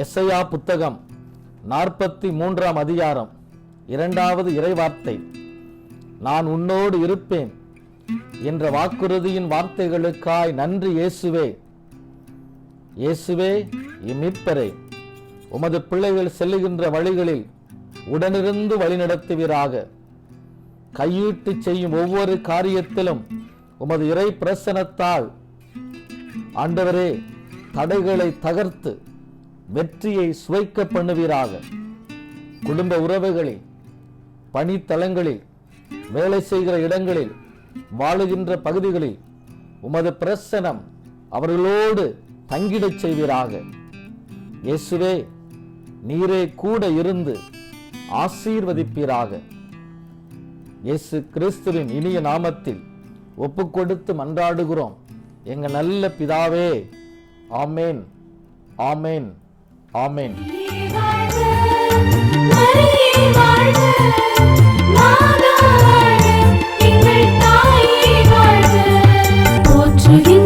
எசையா புத்தகம் 43 அதிகாரம் 2வது இறைவார்த்தை, நான் உன்னோடு இருப்பேன் என்ற வாக்குறுதியின் வார்த்தைகளுக்காய் நன்றி இயேசுவே. இயேசுவே இம்மீட்பரே, உமது பிள்ளைகள் செல்லுகின்ற வழிகளில் உடனிருந்து வழிநடத்துவீராக. கையீட்டு செய்யும் ஒவ்வொரு காரியத்திலும் உமது இறை பிரசனத்தால் ஆண்டவரே தடைகளை தகர்த்து வெற்றியை சுவைக்க பண்ணுவீராக. குடும்ப உறவுகளில், பணித்தலங்களில், வேலை செய்கிற இடங்களில், வாழுகின்ற பகுதிகளில் உமது பிரசனம் அவர்களோடு தங்கிடச் செய்வீராக. இயேசுவே, நீரே கூட இருந்து ஆசீர்வதிப்பீராக. இயேசு கிறிஸ்துவின் இனிய நாமத்தில் ஒப்புக்கொடுத்து மன்றாடுகிறோம் எங்க நல்ல பிதாவே. ஆமேன், ஆமேன், ஆமேன். போற்றுகிறேன்